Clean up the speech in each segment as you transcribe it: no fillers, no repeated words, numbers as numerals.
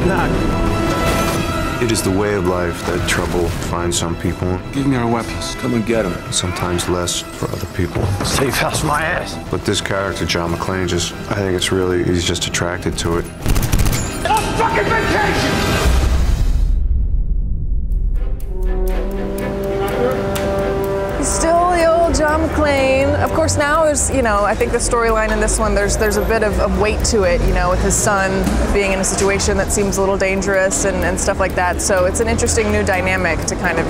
Knock. It is the way of life that trouble finds some people. Give me our weapons. Come and get them. Sometimes less for other people. Safe house my ass. But this character, John McClane, I think he's just attracted to it. On fucking vacation! Still the old John McClane. Of course, now there's, I think the storyline in this one, there's a bit of weight to it, with his son being in a situation that seems a little dangerous and stuff like that. So it's an interesting new dynamic to kind of,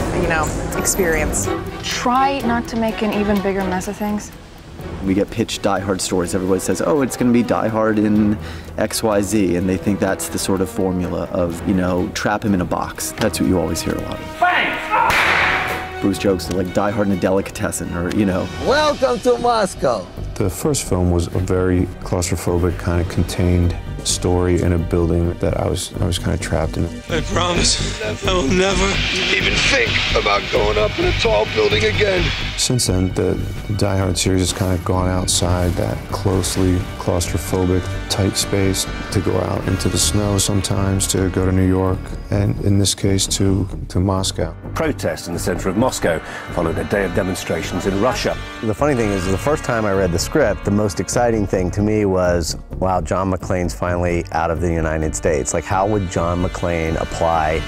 experience. Try not to make an even bigger mess of things. We get pitched Die Hard stories. Everybody says, oh, it's going to be Die Hard in XYZ, and they think that's the sort of formula of, trap him in a box. That's what you always hear a lot of. Bang! Bruce jokes like Die Hard in a delicatessen, or, Welcome to Moscow. The first film was a very claustrophobic, kind of contained story in a building that I was kind of trapped in. I promise I will never even think about going up in a tall building again. Since then, the Die Hard series has kind of gone outside that closely claustrophobic, tight space, to go out into the snow sometimes, to go to New York, and in this case, to Moscow. Protests in the center of Moscow followed a day of demonstrations in Russia. The funny thing is, the first time I read the script, the most exciting thing to me was, wow, John McClane's finally out of the United States. Like, how would John McClane apply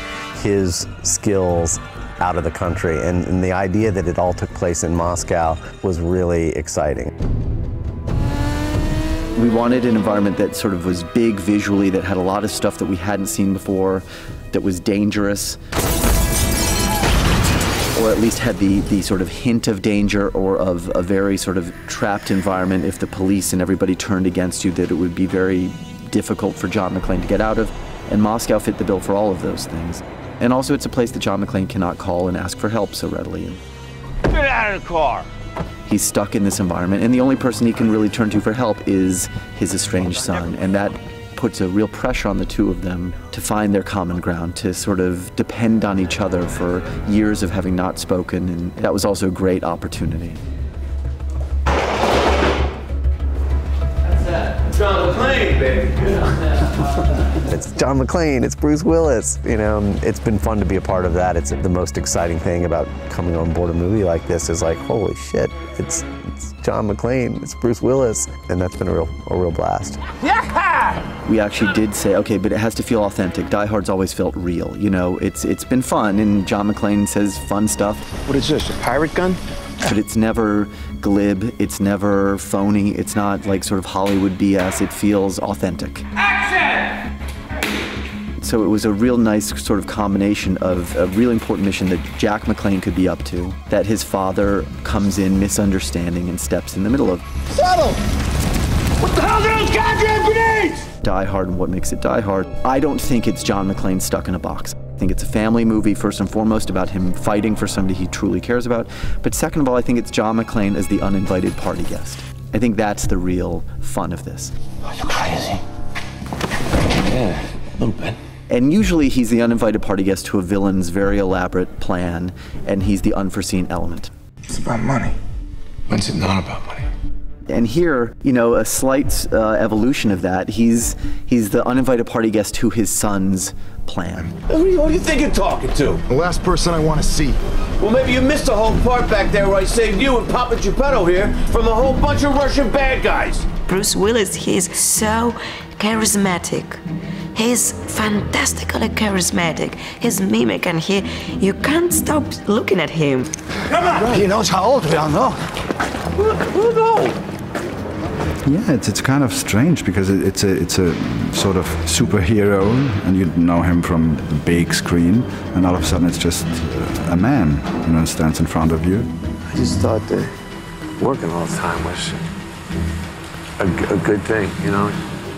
his skills out of the country? And the idea that it all took place in Moscow was really exciting. We wanted an environment that sort of was big visually, that had a lot of stuff that we hadn't seen before, that was dangerous, or at least had the sort of hint of danger or of a very sort of trapped environment. If the police and everybody turned against you, that it would be very difficult for John McClane to get out of. And Moscow fit the bill for all of those things. And also it's a place that John McClane cannot call and ask for help so readily. Get out of the car! He's stuck in this environment, and the only person he can really turn to for help is his estranged son. And that puts a real pressure on the two of them to find their common ground, to sort of depend on each other for years of having not spoken, and that was also a great opportunity. That's that. John McClane, baby. It's John McClane, it's Bruce Willis, it's been fun to be a part of that. It's the most exciting thing about coming on board a movie like this is like, holy shit, it's John McClane, it's Bruce Willis, and that's been a real blast. Yeah! We actually did say, okay, but it has to feel authentic. Die Hard's always felt real, it's been fun, and John McClane says fun stuff. What is this, a pirate gun? But it's never glib, it's never phony, it's not like sort of Hollywood BS, it feels authentic. Action! So it was a real nice sort of combination of a really important mission that Jack McClane could be up to, that his father comes in misunderstanding and steps in the middle of. Settle! What the hell are those goddamn grenades? Die Hard and what makes it Die Hard. I don't think it's John McClane stuck in a box. I think it's a family movie, first and foremost, about him fighting for somebody he truly cares about. But second of all, I think it's John McClane as the uninvited party guest. I think that's the real fun of this. Are you crazy? Yeah, a little bit. And usually he's the uninvited party guest to a villain's very elaborate plan, and he's the unforeseen element. It's about money. When's it not about money? And here, a slight evolution of that. He's the uninvited party guest to his son's plan. Who do you think you're talking to? The last person I want to see. Well, maybe you missed the whole part back there where I saved you and Papa Geppetto here from a whole bunch of Russian bad guys. Bruce Willis, he's so charismatic. He's fantastically charismatic. His mimic, and you can't stop looking at him. Come on! He knows how old we are, no? Who knows? Yeah, it's kind of strange because it's a sort of superhero, and you know him from the big screen, and all of a sudden it's just a man, stands in front of you. I just thought that working all the time was a good thing,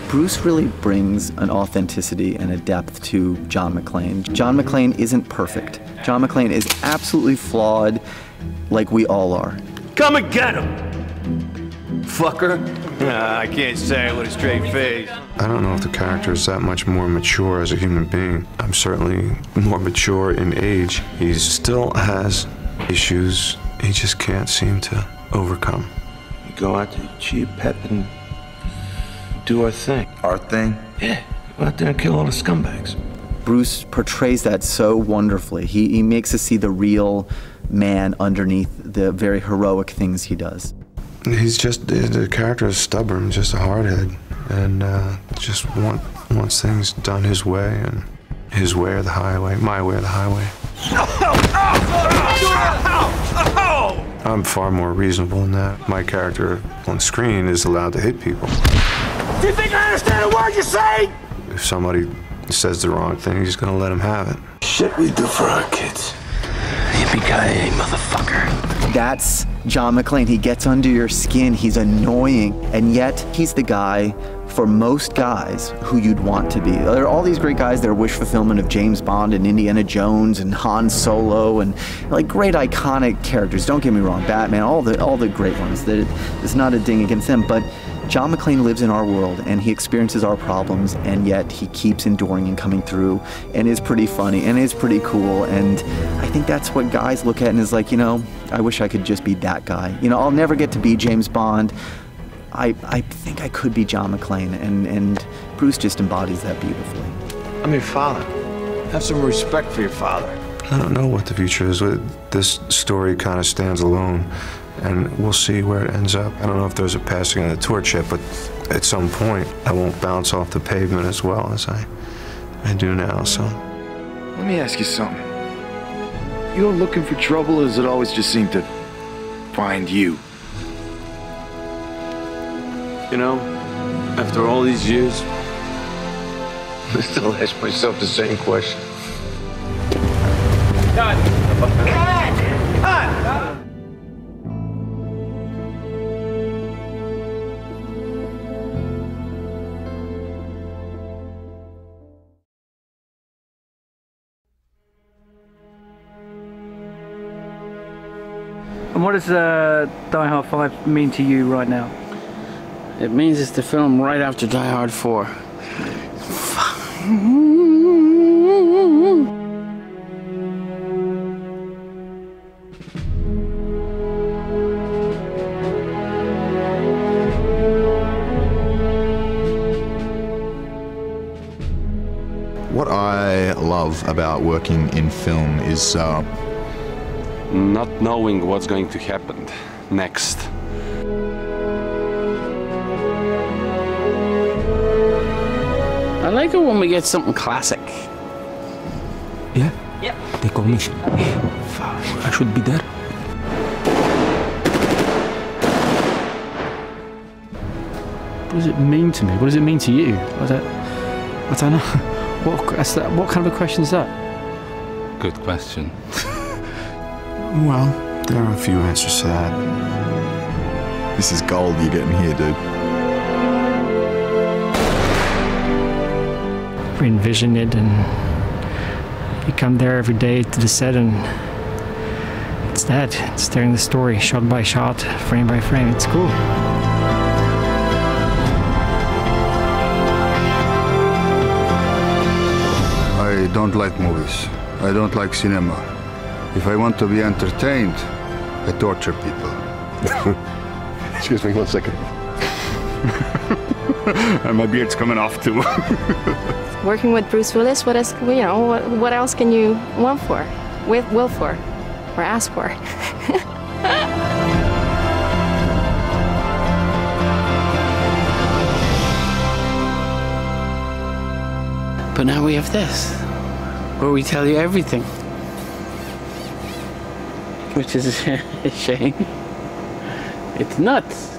Bruce really brings an authenticity and a depth to John McClane. John McClane isn't perfect. John McClane is absolutely flawed, like we all are. Come and get him, fucker. I can't say it with a straight face. I don't know if the character is that much more mature as a human being. I'm certainly more mature in age. He still has issues he just can't seem to overcome. We go out to cheap pep and do our thing. Our thing? Yeah, Go out there and kill all the scumbags. Bruce portrays that so wonderfully. He makes us see the real man underneath the very heroic things he does. He's just, the character is stubborn, just a hardhead, and just wants things done his way, and his way or the highway, my way or the highway. I'm far more reasonable than that. My character on screen is allowed to hit people. Do you think I understand a word you say? If somebody says the wrong thing, he's gonna let him have it. Shit we do for our kids. Yippee-ki-yay, motherfucker. That's John McClane. He gets under your skin. He's annoying, and yet he's the guy for most guys who you'd want to be. There are all these great guys that are wish fulfillment of James Bond and Indiana Jones and Han Solo and like great iconic characters. Don't get me wrong, Batman, all the great ones. There's not a ding against them, but John McClane lives in our world and he experiences our problems, and yet he keeps enduring and coming through and is pretty funny and is pretty cool. And I think that's what guys look at and is like, you know, I wish I could just be that guy. You know, I'll never get to be James Bond. I think I could be John McClane, and Bruce just embodies that beautifully. I'm your father. Have some respect for your father. I don't know what the future is. This story kind of stands alone, and we'll see where it ends up. I don't know if there's a passing of the torch yet, but at some point I won't bounce off the pavement as well as I do now, so. Let me ask you something. You're looking for trouble, or does it always just seem to find you? You know, after all these years, I still ask myself the same question. Cut! Cut! Cut! And what does Die Hard 5 mean to you right now? It means it's the film right after Die Hard 4. What I love about working in film is not knowing what's going to happen next. I like it when we get something classic. Yeah? Yep. They call me. I should be there. What does it mean to me? What does it mean to you? I don't know. What kind of a question is that? Good question. Well, there are a few answers to that. This is gold you're getting here, dude. We envision it, and you come there every day to the set, and it's that. It's telling the story, shot by shot, frame by frame. It's cool. I don't like movies. I don't like cinema. If I want to be entertained, I torture people. Excuse me 1 second. And my beard's coming off too. Working with Bruce Willis, what else can you want for, will for, or ask for? But now we have this, where we tell you everything. Which is a shame. It's nuts.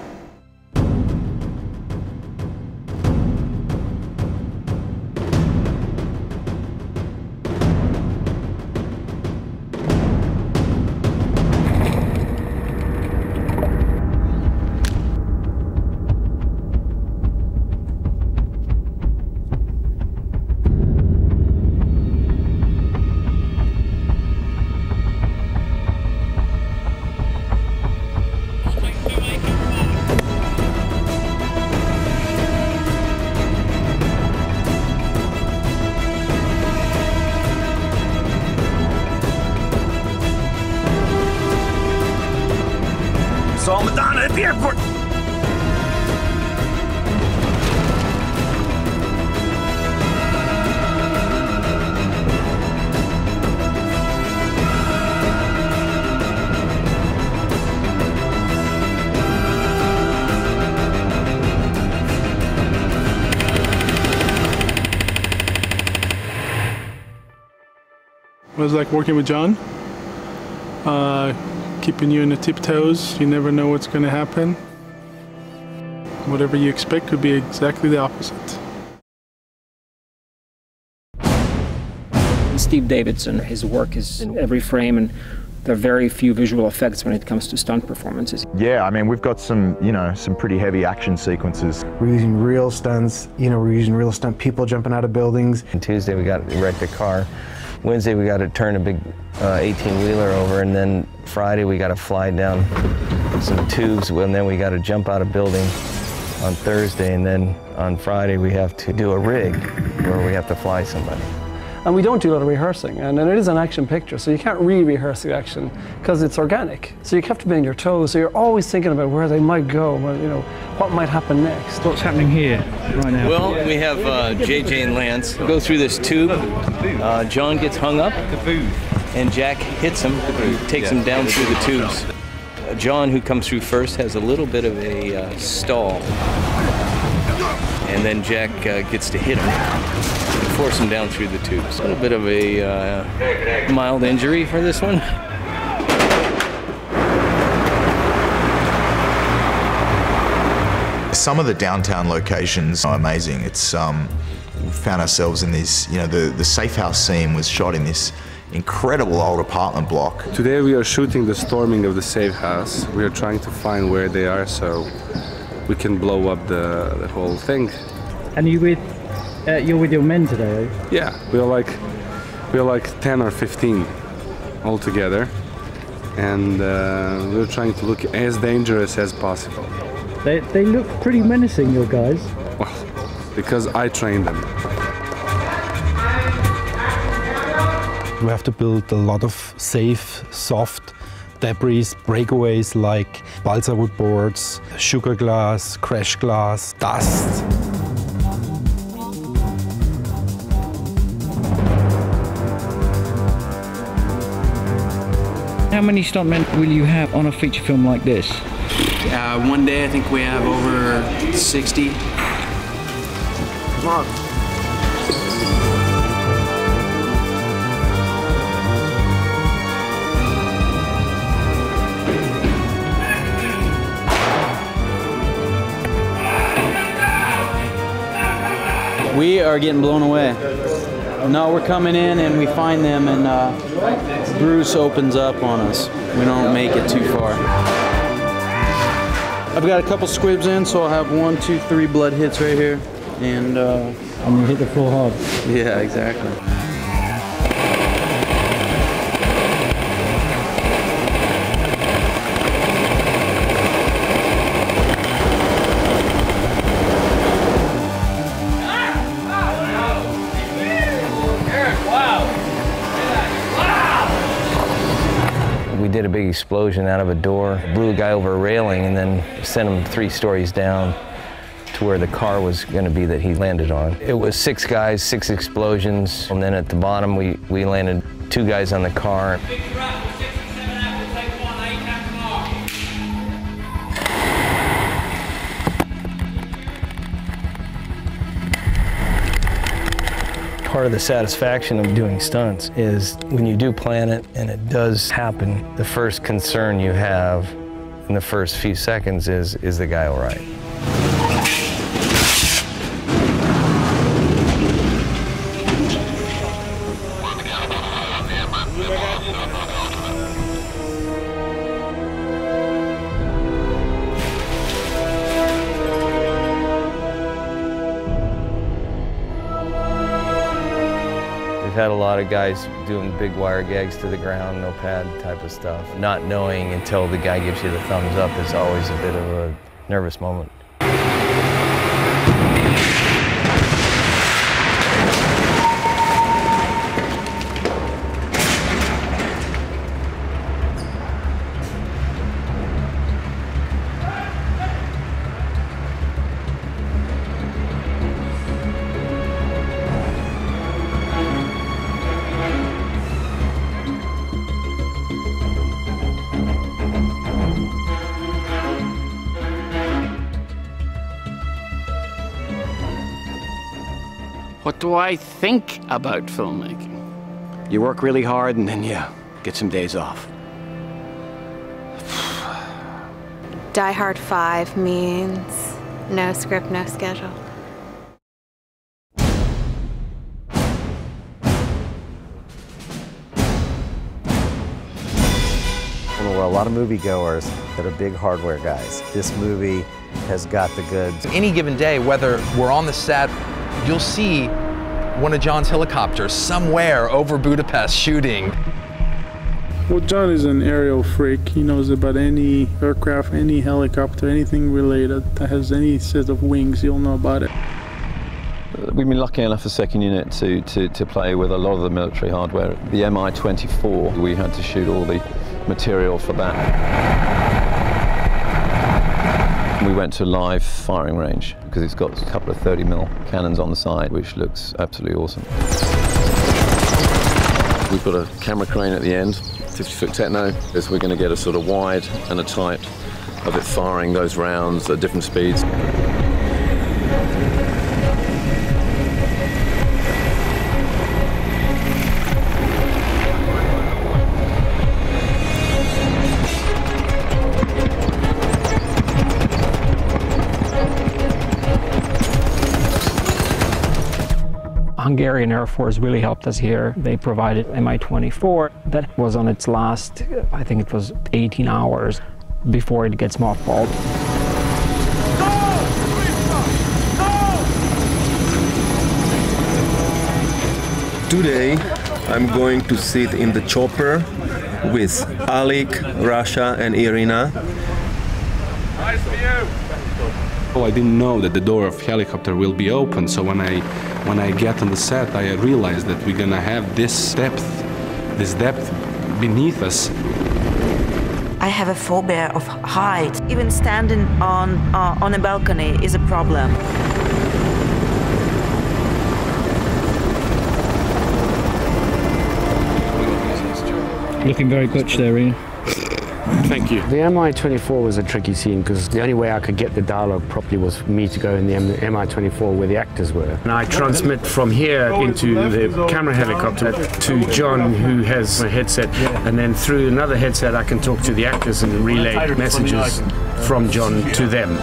was like working with John. Keeping you in the tiptoes. You never know what's going to happen. Whatever you expect could be exactly the opposite. Steve Davidson, his work is in every frame, and there are very few visual effects when it comes to stunt performances. Yeah, I mean, we've got some, some pretty heavy action sequences. We're using real stunts, we're using real stunt people jumping out of buildings. And Tuesday we got to wreck a car. Wednesday we got to turn a big 18-wheeler over, and then Friday we got to fly down some tubes, and then we got to jump out a building on Thursday, and then on Friday we have to do a rig where we have to fly somebody. And we don't do a lot of rehearsing, and it is an action picture, so you can't really rehearse the action because it's organic. So you have to be on your toes, so you're always thinking about where they might go, what might happen next. What's happening here right now? Well, we have JJ and Lance go through this tube. John gets hung up, and Jack hits him, takes him down through the tubes. John, who comes through first, has a little bit of a stall, and then Jack gets to hit him and force him down through the tubes. A little bit of a mild injury for this one. Some of the downtown locations are amazing. It's we found ourselves in these, the safe house scene was shot in this incredible old apartment block. Today we are shooting the storming of the safe house. We are trying to find where they are so we can blow up the whole thing. And you're with your men today, are you? Yeah, we're like 10 or 15 all together, and we're trying to look as dangerous as possible. They look pretty menacing, your guys. Well, because I trained them. We have to build a lot of safe, soft debris, breakaways like balsa wood boards, sugar glass, crash glass, dust. How many stuntmen will you have on a feature film like this? One day I think we have over 60. Come on. We are getting blown away. No, we're coming in and we find them, and Bruce opens up on us. We don't make it too far. I've got a couple squibs in, so I'll have 1, 2, 3 blood hits right here. And you hit the full hog. Yeah, exactly. We did a big explosion out of a door, blew a guy over a railing, and then sent him 3 stories down to where the car was going to be that he landed on. It was 6 guys, 6 explosions, and then at the bottom we landed 2 guys on the car. Part of the satisfaction of doing stunts is when you do plan it and it does happen, the first concern you have in the first few seconds is the guy all right? We've had a lot of guys doing big wire gags to the ground, no pad type of stuff. Not knowing until the guy gives you the thumbs up is always a bit of a nervous moment. What do I think about filmmaking? You work really hard and then you get some days off. Die Hard 5 means no script, no schedule. We're a lot of moviegoers that are big hardware guys. This movie has got the goods. Any given day, whether we're on the set, you'll see one of John's helicopters somewhere over Budapest shooting. Well, John is an aerial freak. He knows about any aircraft, any helicopter, anything related that has any set of wings, he'll know about it. We've been lucky enough as second unit to play with a lot of the military hardware. The Mi-24, we had to shoot all the material for that. We went to a live firing range because it's got a couple of 30mm cannons on the side, which looks absolutely awesome. We've got a camera crane at the end, 50-foot techno. So we're going to get a sort of wide and a tight of it firing those rounds at different speeds. Hungarian Air Force really helped us here. They provided Mi-24. That was on its last, I think it was 18 hours before it gets mothballed. Today, I'm going to sit in the chopper with Alec, Rasha, and Irina. Nice view. Oh, I didn't know that the door of helicopter will be open, so when I get on the set, I realized that we're gonna have this depth beneath us. I have a phobia of height. Even standing on a balcony is a problem. Looking very Butch there, Ian. Thank you. The Mi-24 was a tricky scene because the only way I could get the dialogue properly was for me to go in the Mi-24 where the actors were. And I transmit from here into the camera helicopter to John, who has a headset, and then through another headset I can talk to the actors and relay messages from John to them.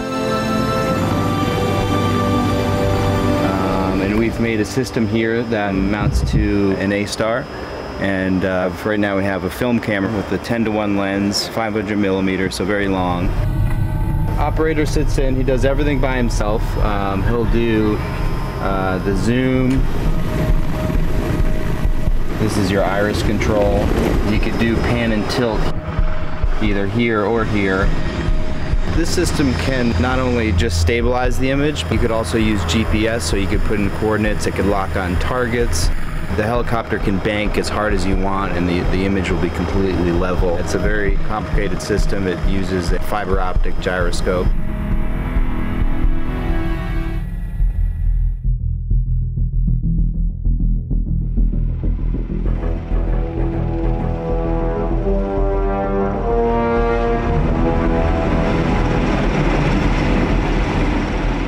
And we've made a system here that mounts to an A-Star. And right now we have a film camera with a 10:1 lens, 500mm, so very long. Operator sits in, he does everything by himself. He'll do the zoom. This is your iris control. You could do pan and tilt, either here or here. This system can not only just stabilize the image, you could also use GPS, so you could put in coordinates, it could lock on targets. The helicopter can bank as hard as you want and the image will be completely level. It's a very complicated system. It uses a fiber optic gyroscope.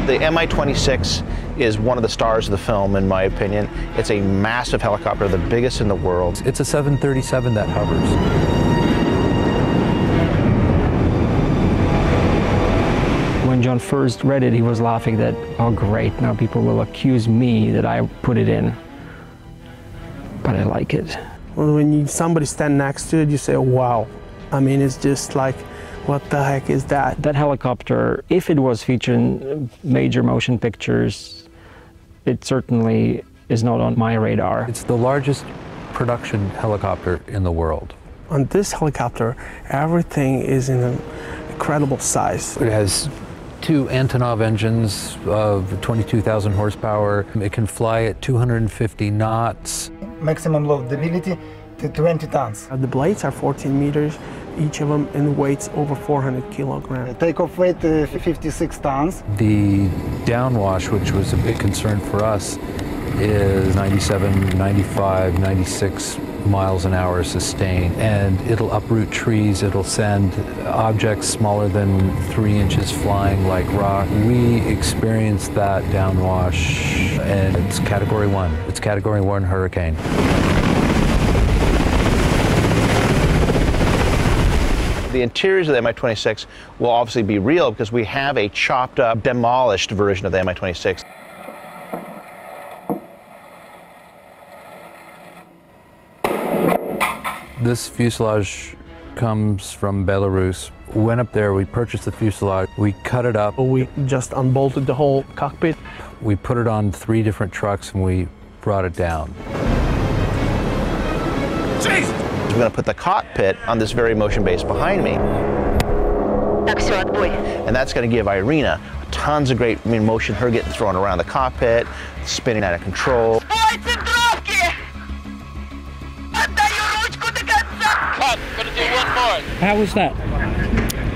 The Mi-26 is one of the stars of the film, in my opinion. It's a massive helicopter, the biggest in the world. It's a 737 that hovers. When John first read it, he was laughing that, oh great, now people will accuse me that I put it in. But I like it. When somebody stand next to it, you say, wow. I mean, it's just like, what the heck is that? That helicopter, if it was featured in major motion pictures, it certainly is not on my radar. It's the largest production helicopter in the world. On this helicopter, everything is in an incredible size. It has 2 Antonov engines of 22,000 horsepower. It can fly at 250 knots. Maximum loadability to 20 tons. The blades are 14 meters, each of them, and weighs over 400 kilograms. Takeoff weight 56 tons. The downwash, which was a big concern for us, is 97, 95, 96 miles an hour sustained. And it'll uproot trees, it'll send objects smaller than 3 inches flying like rock. We experienced that downwash, and it's Category 1. It's Category 1 hurricane. The interiors of the Mi-26 will obviously be real because we have a chopped up, demolished version of the Mi-26. This fuselage comes from Belarus. We went up there, we purchased the fuselage, we cut it up. We just unbolted the whole cockpit. We put it on 3 different trucks and we brought it down. Jeez! We're going to put the cockpit on this very motion base behind me. And that's going to give Irina tons of great motion, her getting thrown around the cockpit, spinning out of control. Gonna do one more. How was that?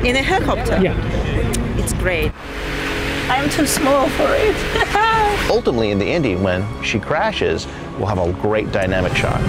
In a helicopter? Yeah. It's great. I'm too small for it. Ultimately, in the Indy, when she crashes, we'll have a great dynamic shot.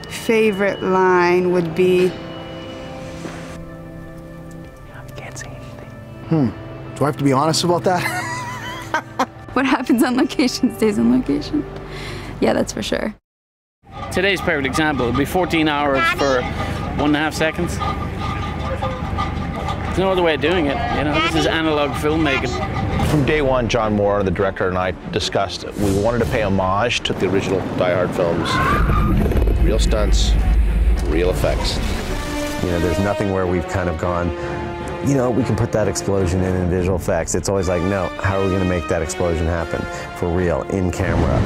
Favorite line would be, I can't say anything. Do I have to be honest about that? What happens on location stays on location. Yeah, that's for sure. Today's perfect example. It'll be 14 hours for 1.5 seconds. There's no other way of doing it. You know, this is analog filmmaking. From day one, John Moore, the director, and I discussed we wanted to pay homage to the original Die Hard films. Real stunts, real effects. You know, there's nothing where we've kind of gone, you know, we can put that explosion in visual effects. It's always like, no, how are we going to make that explosion happen for real, in camera?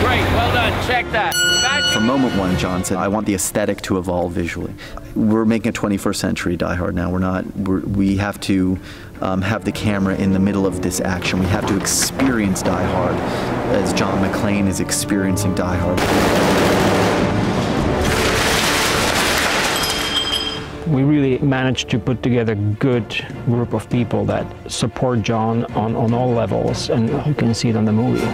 Great, well done, check that. From moment one, John said, I want the aesthetic to evolve visually. We're making a 21st century Die Hard now. We have to have the camera in the middle of this action. We have to experience Die Hard as John McClane is experiencing Die Hard. We really managed to put together a good group of people that support John on all levels, and you can see it on the movie.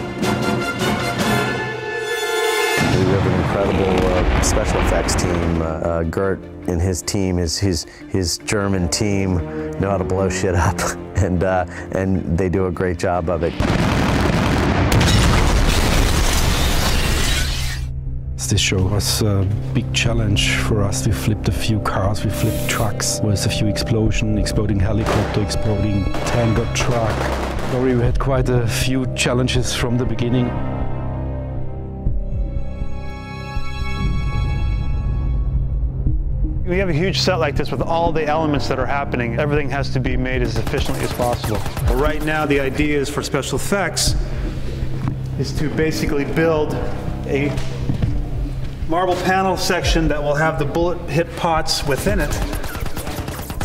We have an incredible special effects team. Gert and his team, his German team, know how to blow shit up, and they do a great job of it. This show was a big challenge for us. We flipped a few cars, we flipped trucks. There was a few explosions, exploding helicopter, exploding tanker truck. We had quite a few challenges from the beginning. We have a huge set like this with all the elements that are happening. Everything has to be made as efficiently as possible. But right now, the idea is for special effects is to basically build a marble panel section that will have the bullet hit pots within it.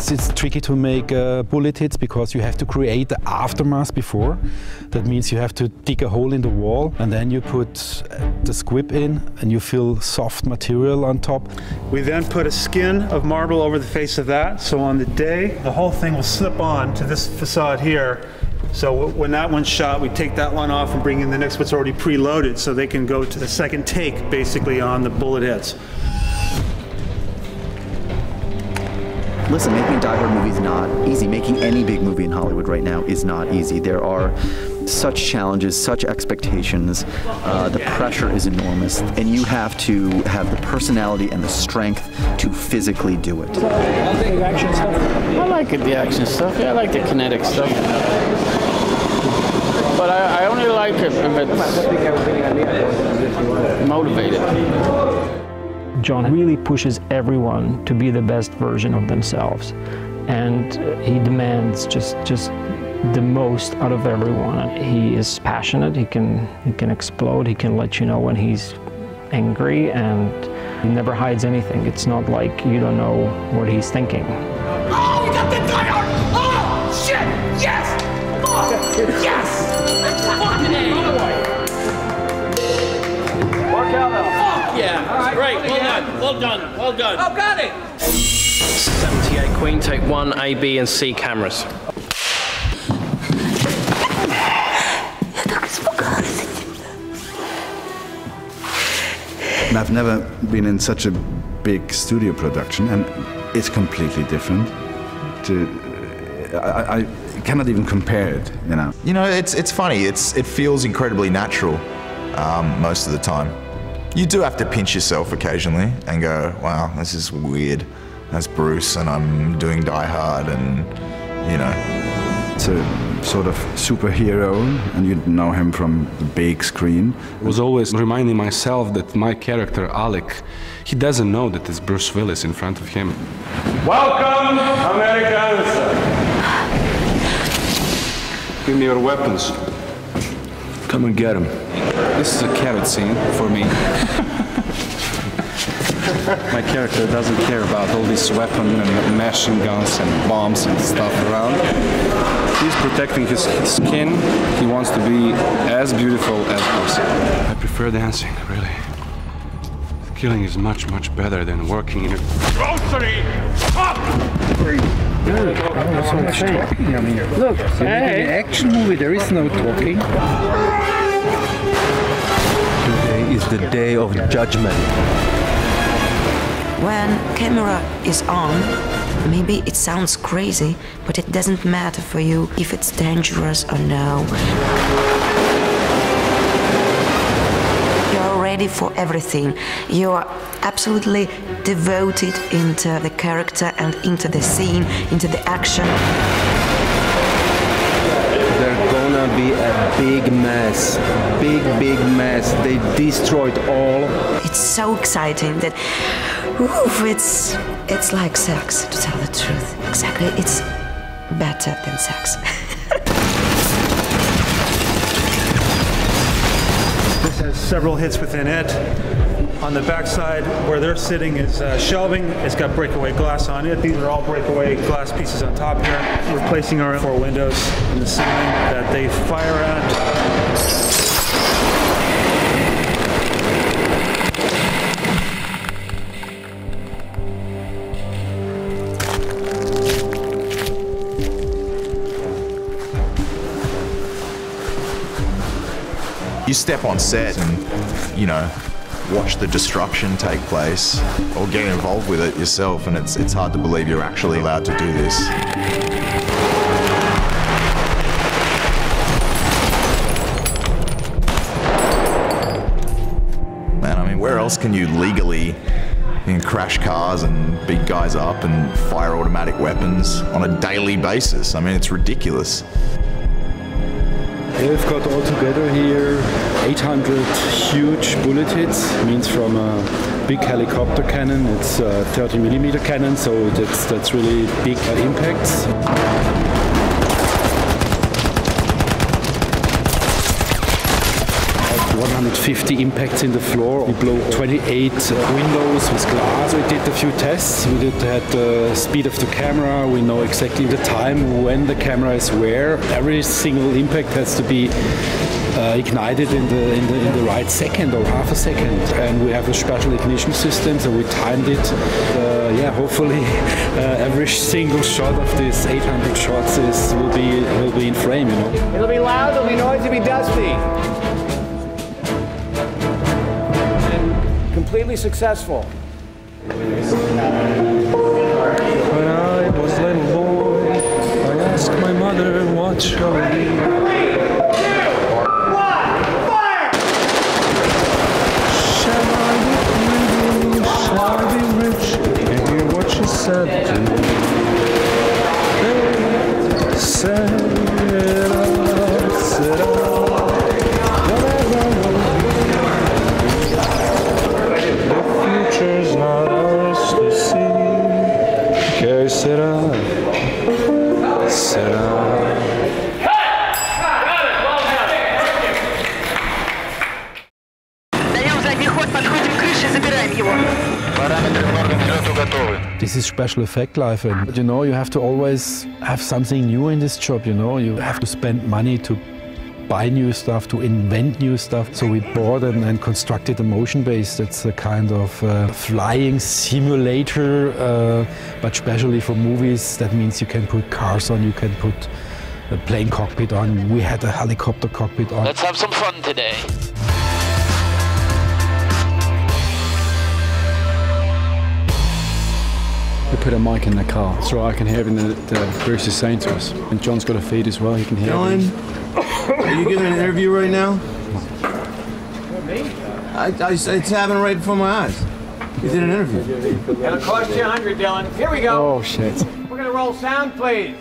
It's tricky to make bullet hits because you have to create the aftermath before. That means you have to dig a hole in the wall and then you put the squib in and you fill soft material on top. We then put a skin of marble over the face of that, so on the day, the whole thing will slip on to this facade here. So when that one's shot, we take that one off and bring in the next one's already preloaded so they can go to the second take basically on the bullet hits. Listen, making Die Hard movies is not easy. Making any big movie in Hollywood right now is not easy. There are such challenges, such expectations. The pressure is enormous, and you have to have the personality and the strength to physically do it. I like the action stuff. Yeah, I like the kinetic stuff. But I only like it if it's motivated. John really pushes everyone to be the best version of themselves, and he demands just the most out of everyone. He is passionate. He can explode. He can let you know when he's angry, and he never hides anything. It's not like you don't know what he's thinking. Oh, we got the Die Hard gun. Oh, got it. 78 Queen, take 1 A, B, and C cameras. I've never been in such a big studio production, and it's completely different. I cannot even compare it, you know. You know, it's funny. It feels incredibly natural most of the time. You do have to pinch yourself occasionally and go, wow, this is weird. That's Bruce, and I'm doing Die Hard, and you know. It's a sort of superhero, and you know him from the big screen. I was always reminding myself that my character, Alec, he doesn't know that it's Bruce Willis in front of him. Welcome, Americans! Give me your weapons. Come and get him. This is a carrot scene for me. My character doesn't care about all these weapons and machine guns and bombs and stuff around. He's protecting his skin. He wants to be as beautiful as possible. I prefer dancing, really. Killing is much, much better than working in a grocery shop! So much talking, I mean. Look, in an action movie there is no talking. Today is the day of judgment. When camera is on, maybe it sounds crazy, but it doesn't matter for you if it's dangerous or no. You're ready for everything. You're absolutely devoted into the character and into the scene, into the action. There's gonna be a big mess. Big mess. They destroyed all. It's so exciting that it's like sex, to tell the truth. Exactly, it's better than sex. This has several hits within it. On the backside, where they're sitting, is shelving. It's got breakaway glass on it. These are all breakaway glass pieces on top here. We're placing our 4 windows in the ceiling that they fire at. You step on set and, you know, watch the destruction take place or get involved with it yourself, and it's hard to believe you're actually allowed to do this. Man, I mean, where else can you legally crash cars and beat guys up and fire automatic weapons on a daily basis? I mean, it's ridiculous. We've got all together here 800 huge bullet hits, means from a big helicopter cannon. It's a 30mm cannon, so that's really big impacts. 150 impacts in the floor. We blow 28 windows with glass. We did a few tests. We had the speed of the camera. We know exactly the time when the camera is where. Every single impact has to be ignited in the right second or half a second. And we have a special ignition system, so we timed it. Yeah, hopefully every single shot of these 800 shots will be in frame. You know. It'll be loud. It'll be noisy. It'll be dusty. Completely successful. When I was a little boy, I asked my mother what shall I do. Shall I be pretty? Shall I be rich? And hear what she said to me. Said This is special effect life, and you know, you have to always have something new in this job. You know, you have to spend money to buy new stuff, to invent new stuff. So we bought and constructed a motion base that's a kind of flying simulator, but especially for movies. That means you can put cars on, you can put a plane cockpit on. We had a helicopter cockpit on. Let's have some fun today. We put a mic in the car so I can hear everything that Bruce is saying to us. And John's got a feed as well, he can hear John, are you giving an interview right now? It's happening right before my eyes. You did an interview. It'll cost you 100, Dylan. Here we go. Oh, shit. We're gonna roll sound, please.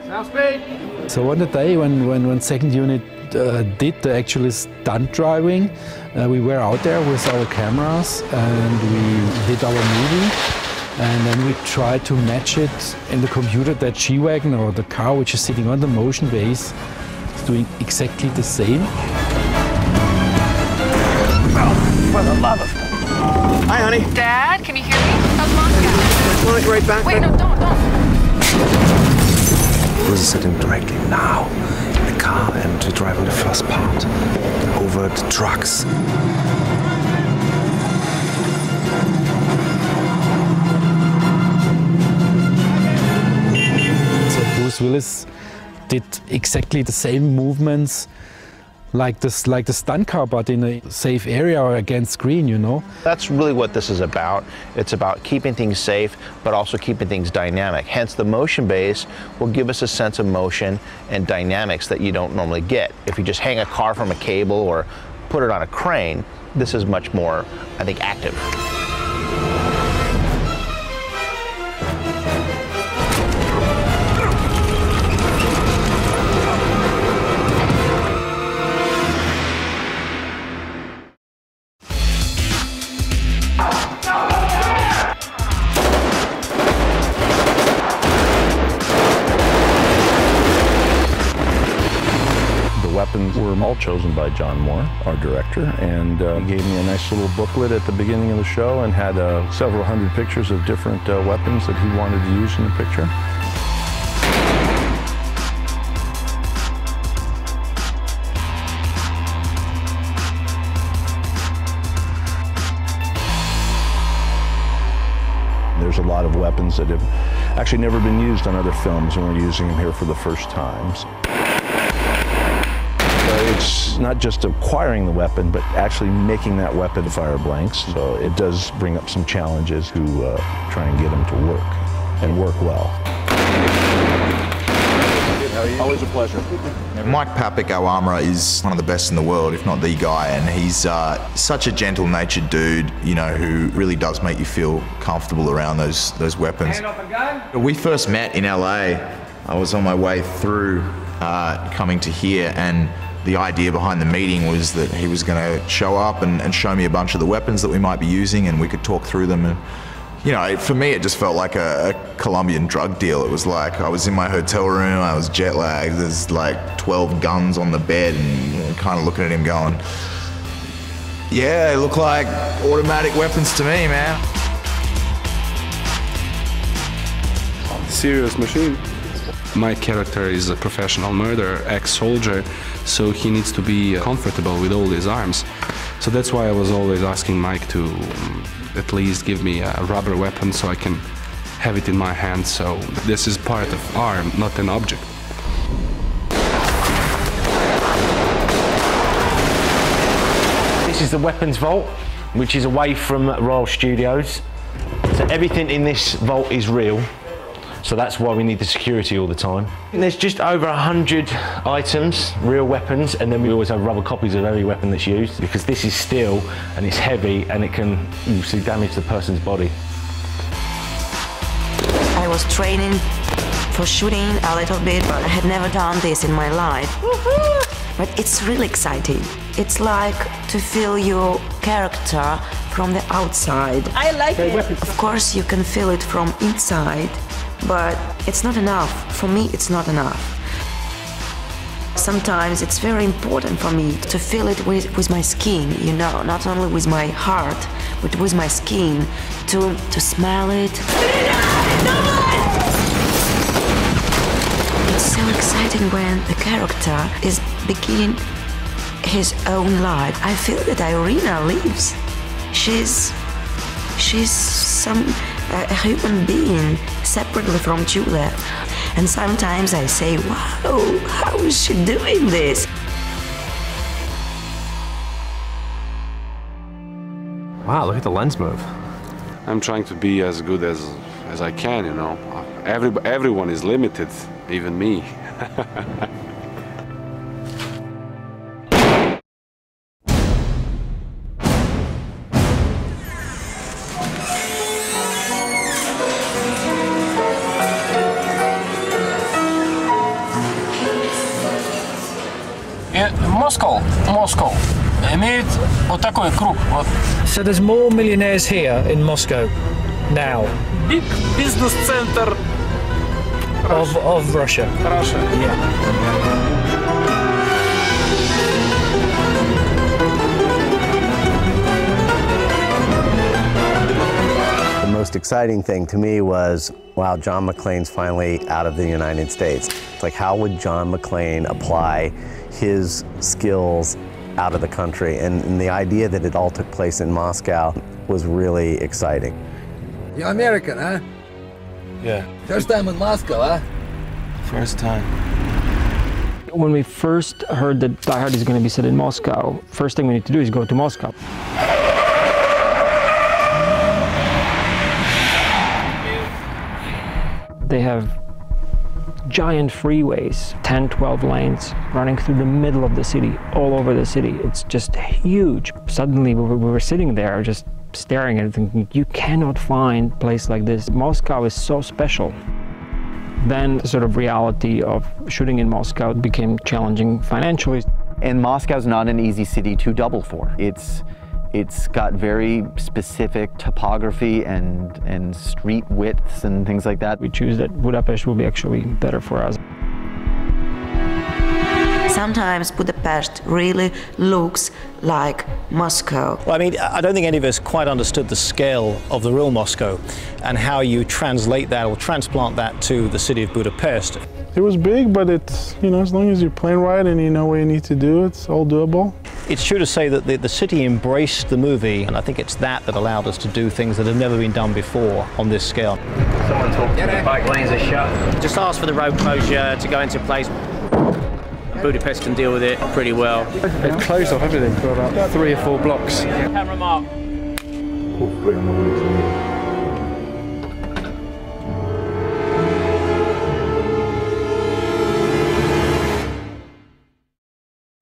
Sound speed. So on the day when second unit did the actual stunt driving, we were out there with our cameras and we did our movie. And then we tried to match it in the computer. That G-Wagon or the car which is sitting on the motion base is doing exactly the same. Oh, for the love of God. Hi, honey. Dad, can you hear me? How's Moscow? Want to go right back? Wait, no, don't. Bruce is sitting directly now in the car and we're driving the first part over the trucks. Bruce Willis did exactly the same movements like the stunt car, but in a safe area or against screen, you know. That's really what this is about. It's about keeping things safe, but also keeping things dynamic. Hence, the motion base will give us a sense of motion and dynamics that you don't normally get. If you just hang a car from a cable or put it on a crane, this is much more, I think, active. Weapons were all chosen by John Moore, our director, and he gave me a nice little booklet at the beginning of the show and had several hundred pictures of different weapons that he wanted to use in the picture. There's a lot of weapons that have actually never been used on other films, and we're using them here for the first time. It's not just acquiring the weapon, but actually making that weapon fire blanks. So it does bring up some challenges to try and get them to work and work well. Always a pleasure. Mike Papik, our armourer, is one of the best in the world, if not the guy, and he's such a gentle-natured dude, you know, who really does make you feel comfortable around those weapons. Hand off a gun. We first met in LA. I was on my way through coming to here, and the idea behind the meeting was that he was going to show up and show me a bunch of the weapons that we might be using, and we could talk through them. And you know, for me, it just felt like a Colombian drug deal. It was like I was in my hotel room, I was jet lagged, there's like 12 guns on the bed, and kind of looking at him going, yeah, they look like automatic weapons to me, man. Serious machine. My character is a professional murderer, ex-soldier, so he needs to be comfortable with all his arms. So that's why I was always asking Mike to at least give me a rubber weapon so I can have it in my hand. So this is part of arm, not an object. This is the weapons vault, which is away from Royal Studios. So everything in this vault is real. So that's why we need the security all the time. And there's just over 100 items, real weapons, and then we always have rubber copies of every weapon that's used, because this is steel and it's heavy and it can obviously damage the person's body. I was training for shooting a little bit, but I had never done this in my life. But it's really exciting. It's like to feel your character from the outside. I like it. Of course, you can feel it from inside, but it's not enough. For me, it's not enough. Sometimes it's very important for me to feel it with my skin, you know, not only with my heart, but with my skin, to smell it. It's so exciting when the character is begin his own life. I feel that Irina lives. She's a human being separately from Julia. And sometimes I say, wow, how is she doing this? Wow, look at the lens move. I'm trying to be as good as I can, you know. Everyone is limited, even me. Moscow. Имеет вот такой круг. Вот. So there's more millionaires here in Moscow now. Big business center of Russia. Russia. Yeah. The most exciting thing to me was, wow, John McClane's finally out of the United States. It's like, how would John McClane apply his skills out of the country? And the idea that it all took place in Moscow was really exciting. You're American, huh? Yeah. First time in Moscow, huh? First time. When we first heard that Die Hard is going to be set in Moscow, first thing we need to do is go to Moscow. They have giant freeways, 10, 12 lanes running through the middle of the city, all over the city. It's just huge. Suddenly we were sitting there just staring at it thinking, you cannot find a place like this. Moscow is so special. Then the sort of reality of shooting in Moscow became challenging financially. And Moscow's not an easy city to double for. It's got very specific topography and street widths and things like that. We choose that Budapest will be actually better for us. Sometimes Budapest really looks like Moscow. Well, I mean, I don't think any of us quite understood the scale of the real Moscow and how you translate that or transplant that to the city of Budapest. It was big, but it's, you know, as long as you're playing right and you know what you need to do, it's all doable. It's true to say that the city embraced the movie, and I think it's that allowed us to do things that have never been done before on this scale. Someone talked to the bike lanes are shut. Just ask for the road closure to go into place. Budapest can deal with it pretty well. They've closed off everything for about 3 or 4 blocks. Camera mark.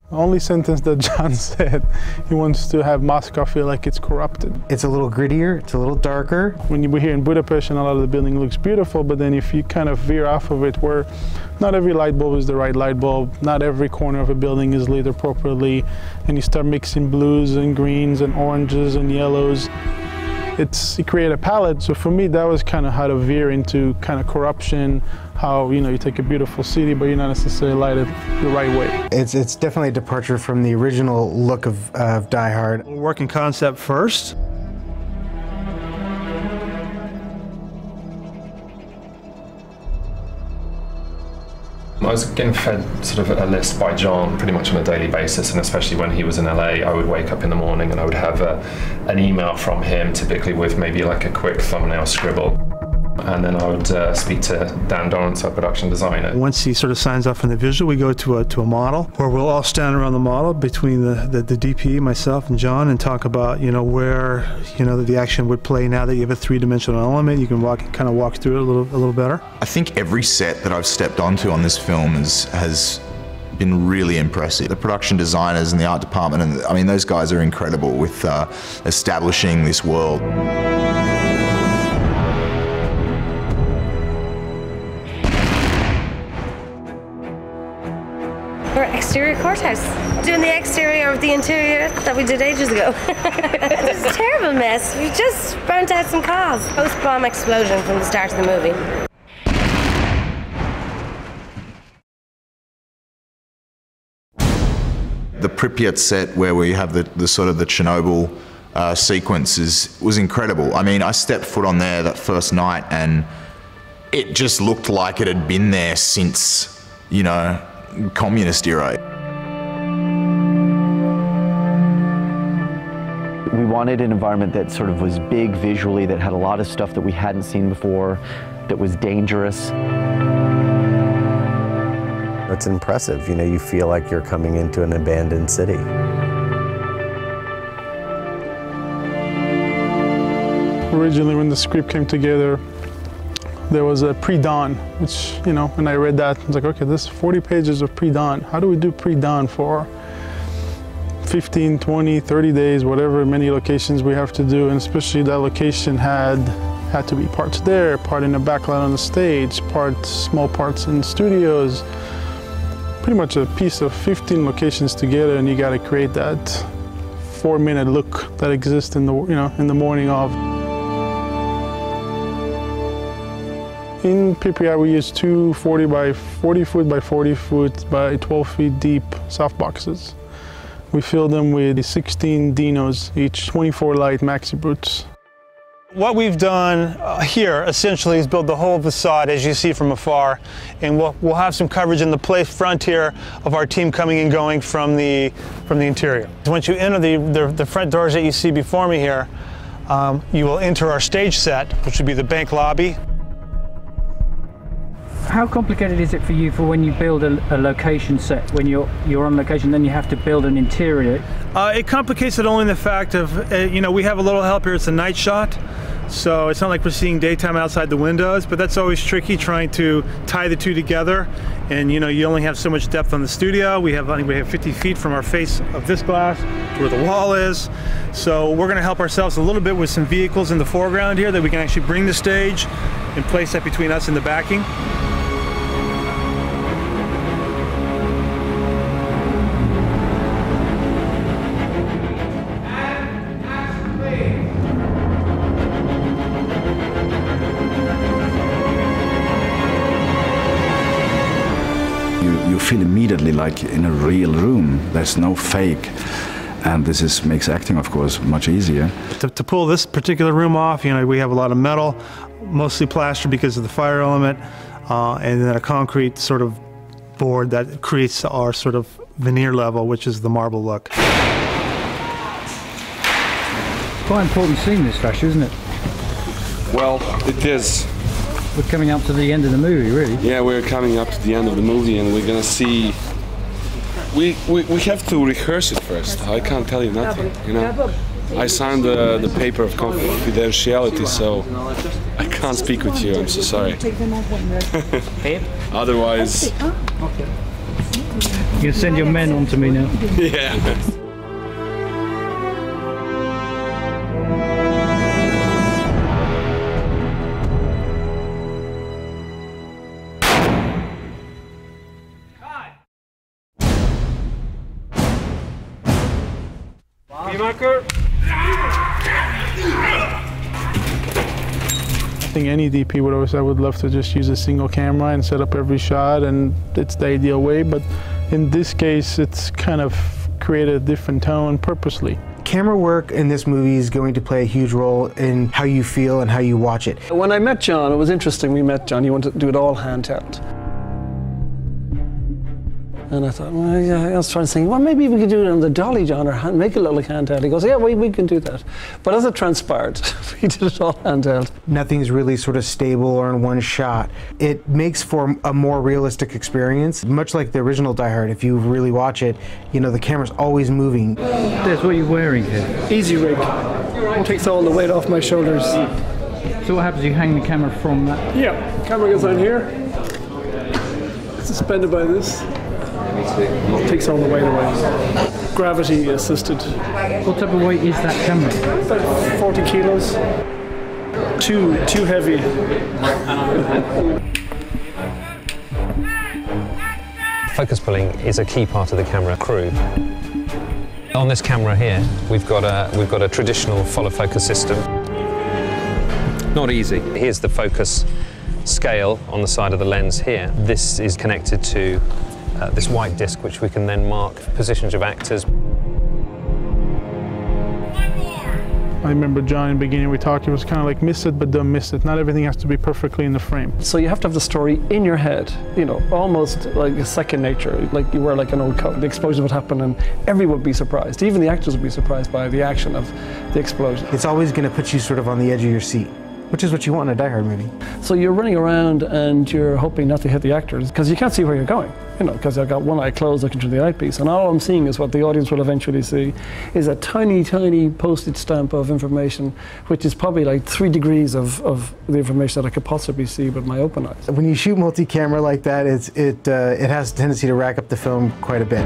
The only sentence that John said, he wants to have Moscow feel like it's corrupted. It's a little grittier, it's a little darker. When you were here in Budapest and a lot of the building looks beautiful, but then if you kind of veer off of it, where not every light bulb is the right light bulb, not every corner of a building is lit appropriately, and you start mixing blues and greens and oranges and yellows, you create a palette. So for me, that was kind of how to veer into kind of corruption, how, you know, you take a beautiful city, but you're not necessarily light it the right way. It's definitely a departure from the original look of Die Hard. Working concept first. I was getting fed sort of a list by John pretty much on a daily basis, and especially when he was in LA, I would wake up in the morning and I would have an email from him, typically with maybe like a quick thumbnail scribble. And then I would speak to Dan Dorrance, our production designer. Once he sort of signs off on the visual, we go to a model where we'll all stand around the model between the DP, myself, and John, and talk about, you know, where, you know, the action would play. Now that you have a 3-dimensional element, you can kind of walk through it a little better. I think every set that I've stepped onto on this film has been really impressive. The production designers and the art department, and I mean, those guys are incredible with establishing this world. We're at Exterior Courthouse, doing the exterior of the interior that we did ages ago. It's a terrible mess. We just burnt out some cars. Post-bomb explosion from the start of the movie. The Pripyat set where we have the sort of the Chernobyl sequence was incredible. I mean, I stepped foot on there that first night and it just looked like it had been there since, you know, communist era. wanted an environment that sort of was big visually, that had a lot of stuff that we hadn't seen before, that was dangerous. It's impressive. You know, you feel like you're coming into an abandoned city. Originally, when the script came together, there was a pre-dawn, which, you know, when I read that, I was like, okay, this is 40 pages of pre-dawn. How do we do pre-dawn for 15, 20, 30 days, whatever many locations we have to do? And especially that location had to be parts there, part in the backlight on the stage, small parts in studios. Pretty much a piece of 15 locations together, and you got to create that 4-minute look that exists in the, you know, in the morning of. In PPI, we use two 40 by 40 foot by 40 foot by 12 feet deep soft boxes. We fill them with 16 Dinos, each 24 light maxi brutes. What we've done here essentially is build the whole facade as you see from afar, and we'll have some coverage in the front here of our team coming and going from the interior. Once you enter the front doors that you see before me here, you will enter our stage set, which would be the bank lobby. How complicated is it for you for when you build a location set, when you're on location, then you have to build an interior? It complicates it only in the fact of, you know, we have a little help here. It's a night shot, so it's not like we're seeing daytime outside the windows, but that's always tricky trying to tie the two together. And, you know, you only have so much depth on the studio. I think we have 50 feet from our face of this glass to where the wall is. So we're going to help ourselves a little bit with some vehicles in the foreground here that we can actually bring the stage and place that between us and the backing. You feel immediately like in a real room. There's no fake, and this makes acting, of course, much easier. To pull this particular room off, you know, we have a lot of metal, mostly plaster because of the fire element, and then a concrete sort of board that creates our sort of veneer level, which is the marble look. Quite important scene, this, Flash, isn't it? Well, it is. We're coming up to the end of the movie, really. Yeah, we're coming up to the end of the movie, and we're gonna see. We have to rehearse it first. I can't tell you nothing, you know. I signed the paper of confidentiality, so I can't speak with you. I'm so sorry. Otherwise. You can send your men on to me now. Yeah. I think any DP would always say, I would love to just use a single camera and set up every shot, and it's the ideal way, but in this case it's kind of created a different tone purposely. Camera work in this movie is going to play a huge role in how you feel and how you watch it. When I met John, it was interesting. We met John, he wanted to do it all handheld. And I thought, well, yeah, I was trying to think, well, maybe we could do it on the dolly, John, or make it look like handheld. He goes, yeah, we can do that. But as it transpired, we did it all handheld. Nothing's really sort of stable or in one shot. It makes for a more realistic experience, much like the original Die Hard. If you really watch it, you know, the camera's always moving. There's what you're wearing here. Easy rig. It takes all the weight off my shoulders. So what happens, you hang the camera from that? Yeah, camera goes on here, suspended by this. It takes all the weight away. Gravity assisted. What type of weight is that camera? About 40 kilos. Too heavy. Focus pulling is a key part of the camera crew. On this camera here, we've got a traditional follow focus system. Not easy. Here's the focus scale on the side of the lens here. This is connected to this white disc, which we can then mark positions of actors. I remember John in the beginning, we talked, it was kind of like miss it, but don't miss it. Not everything has to be perfectly in the frame. So you have to have the story in your head, you know, almost like a second nature, like you wear like an old coat. The explosion would happen and everyone would be surprised. Even the actors would be surprised by the action of the explosion. It's always going to put you sort of on the edge of your seat, which is what you want in a Die Hard movie. So you're running around and you're hoping not to hit the actors because you can't see where you're going, you know, because I've got one eye closed looking through the eyepiece, and all I'm seeing is what the audience will eventually see is a tiny, tiny postage stamp of information, which is probably like 3 degrees of the information that I could possibly see with my open eyes. When you shoot multi-camera like that, it has a tendency to rack up the film quite a bit.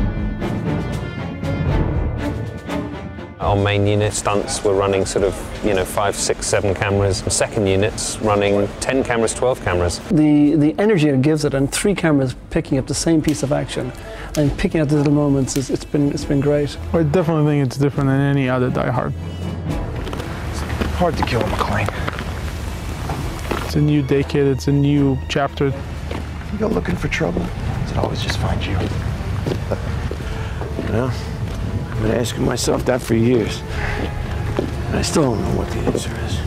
Our main unit stunts were running sort of, 5, 6, 7 cameras. The second unit's running 10 cameras, 12 cameras. The energy it gives it, and 3 cameras picking up the same piece of action and picking out the little moments, it's been great. I definitely think it's different than any other Die Hard. It's hard to kill McClane. It's a new decade, it's a new chapter. If you go looking for trouble, it always just finds you. Well, I've been asking myself that for years. And I still don't know what the answer is.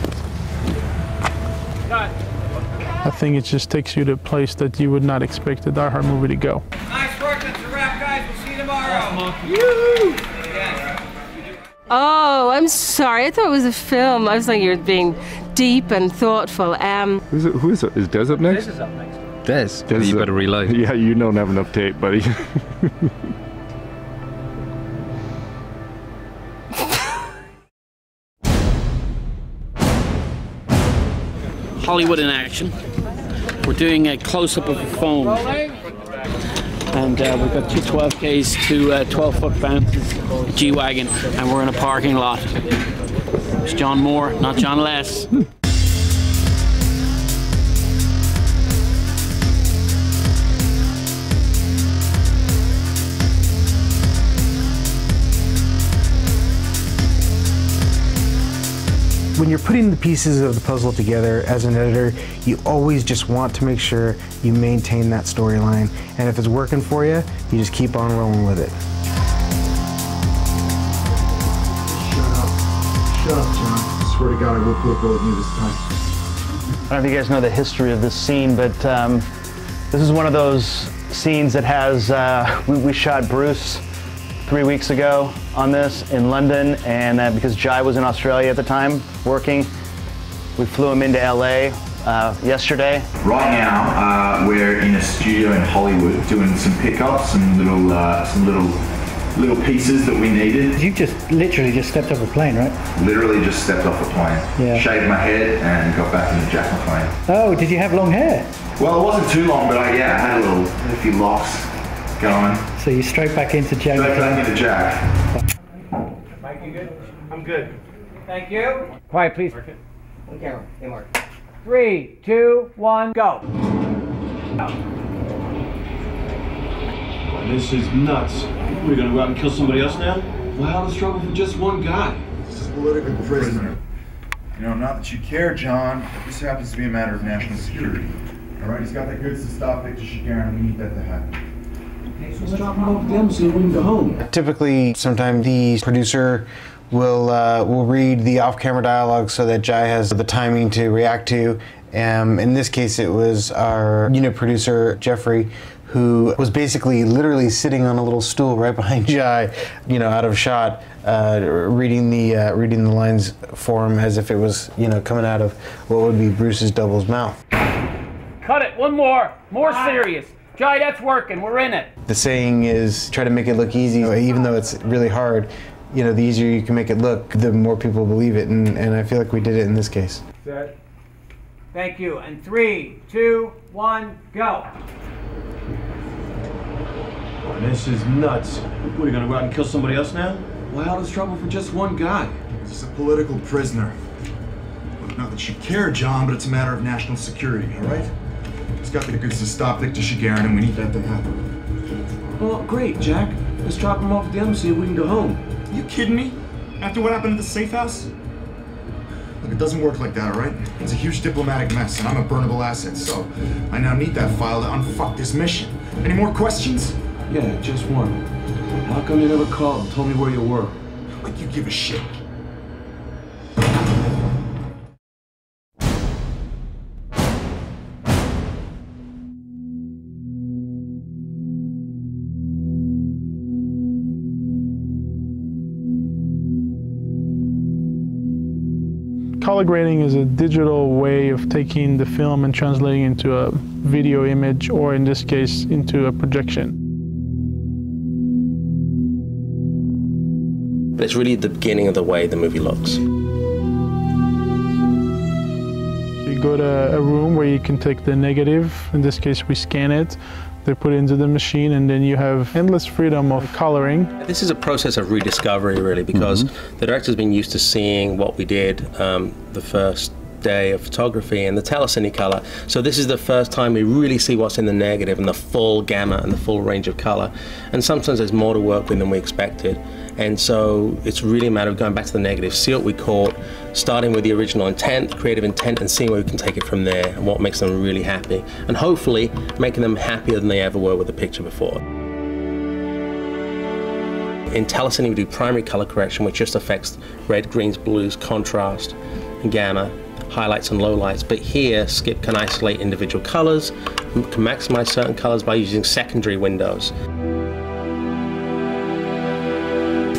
I think it just takes you to a place that you would not expect a Die Hard movie to go. Nice work, that's a wrap, guys. We'll see you tomorrow. Yoo-hoo! Oh, I'm sorry. I thought it was a film. I was thinking you were being deep and thoughtful. Who is it? Is Des up next? Des is up next. Des, you better reload. Yeah, you don't have enough tape, buddy. Hollywood in action. We're doing a close-up of a phone. And we've got 2 12Ks, 2 12-foot bounces, a G-Wagon, and we're in a parking lot. It's John Moore, not John Less. When you're putting the pieces of the puzzle together as an editor, you always just want to make sure you maintain that storyline. And if it's working for you, you just keep on rolling with it. Shut up, John. I swear to God, I will put a bullet in you this time. I don't know if you guys know the history of this scene, but this is one of those scenes that has, we shot Bruce 3 weeks ago on this in London, and because Jai was in Australia at the time working, we flew him into LA yesterday. Right now, we're in a studio in Hollywood doing some pickups, some little pieces that we needed. You literally just stepped off a plane, right? Literally just stepped off a plane. Yeah. Shaved my head and got back into Jack McClane. Oh, did you have long hair? Well, it wasn't too long, but I had a few locks going. So you're straight back into Jack. Straight back into Jack. Mike, you good? I'm good. Thank you. Quiet, please. On camera. Hey, Mark. 3, 2, 1, go. This is nuts. We're gonna go out and kill somebody else now? Why all the struggle for just one guy? This is political prisoner. You know, not that you care, John. This happens to be a matter of national security. All right, he's got the goods to stop Victor Shigarin, and we need that to happen. Let's drop him off them so we can go home. Typically, sometimes the producer will read the off-camera dialogue so that Jai has the timing to react to. In this case, it was our unit producer, Jeffrey, who was basically literally sitting on a little stool right behind Jai, out of shot, reading the lines for him as if it was, coming out of what would be Bruce's double's mouth. Cut it. One more. More serious. Jai, that's working. We're in it. The saying is try to make it look easy, even though it's really hard. The easier you can make it look, the more people believe it, and I feel like we did it in this case. Set. Thank you. And 3, 2, 1, go. This is nuts. We're gonna go out and kill somebody else now? Why all this trouble for just one guy? He's a political prisoner. Look, not that you care, John, but it's a matter of national security, all right? He's got the goods to stop Victor Shigarin, and we need that to happen. Well, great, Jack. Let's drop him off at the embassy and we can go home. You kidding me? After what happened at the safe house? Look, it doesn't work like that, all right? It's a huge diplomatic mess, and I'm a burnable asset, so I now need that file to unfuck this mission. Any more questions? Yeah, just one. How come you never called and told me where you were? Like you give a shit. Color grading is a digital way of taking the film and translating into a video image, or in this case, into a projection. It's really the beginning of the way the movie looks. You go to a room where you can take the negative, in this case we scan it, they put it into the machine, and then you have endless freedom of coloring. This is a process of rediscovery, really, because the director's been used to seeing what we did the first day of photography and the telecine color. So this is the first time we really see what's in the negative and the full gamut and the full range of color. And sometimes there's more to work with than we expected. And so it's really a matter of going back to the negative, see what we caught, starting with the original intent, creative intent, and seeing where we can take it from there and what makes them really happy. And hopefully making them happier than they ever were with the picture before. In telecine, we do primary color correction, which just affects red, greens, blues, contrast, and gamma, highlights and lowlights. But here, Skip can isolate individual colors, can maximize certain colors by using secondary windows.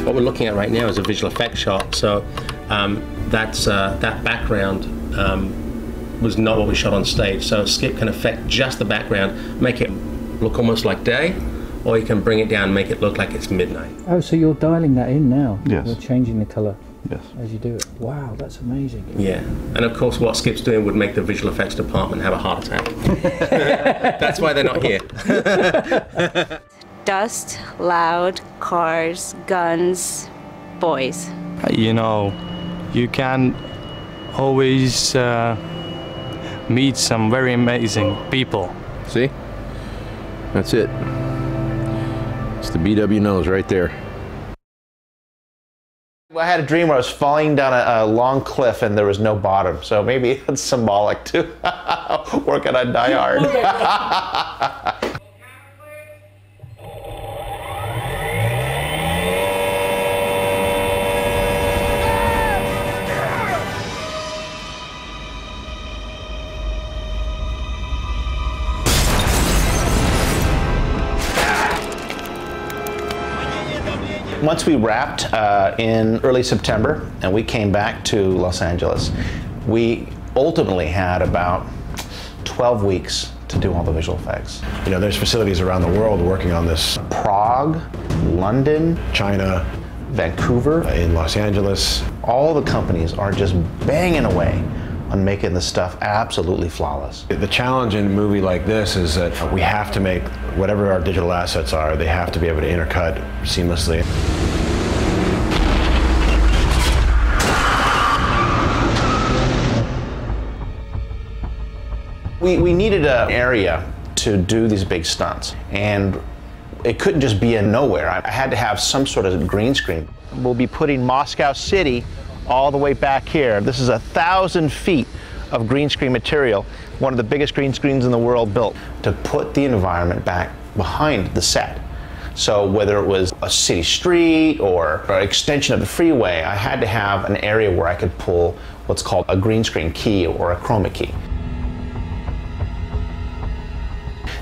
What we're looking at right now is a visual effects shot, so that background was not what we shot on stage. So Skip can affect just the background, make it look almost like day, or you can bring it down and make it look like it's midnight. Oh, so you're dialing that in now? Yes. You're changing the colour yes. as you do it. Wow, that's amazing. Yeah, and of course what Skip's doing would make the visual effects department have a heart attack. That's why they're not here. Dust, loud, cars, guns, boys. You know, you can always meet some very amazing people. See? That's it. It's the BW nose right there. I had a dream where I was falling down a long cliff and there was no bottom, so maybe it's symbolic to working on Die Hard. Once we wrapped in early September and we came back to Los Angeles, we ultimately had about 12 weeks to do all the visual effects. You know, there's facilities around the world working on this. Prague, London, China, Vancouver, in Los Angeles. All the companies are just banging away on making this stuff absolutely flawless. The challenge in a movie like this is that we have to make whatever our digital assets are, they have to be able to intercut seamlessly. We needed an area to do these big stunts, and it couldn't just be in nowhere. I had to have some sort of green screen. We'll be putting Moscow City all the way back here. This is 1,000 feet of green screen material, one of the biggest green screens in the world built, to put the environment back behind the set. So whether it was a city street or an extension of the freeway, I had to have an area where I could pull what's called a green screen key or a chroma key.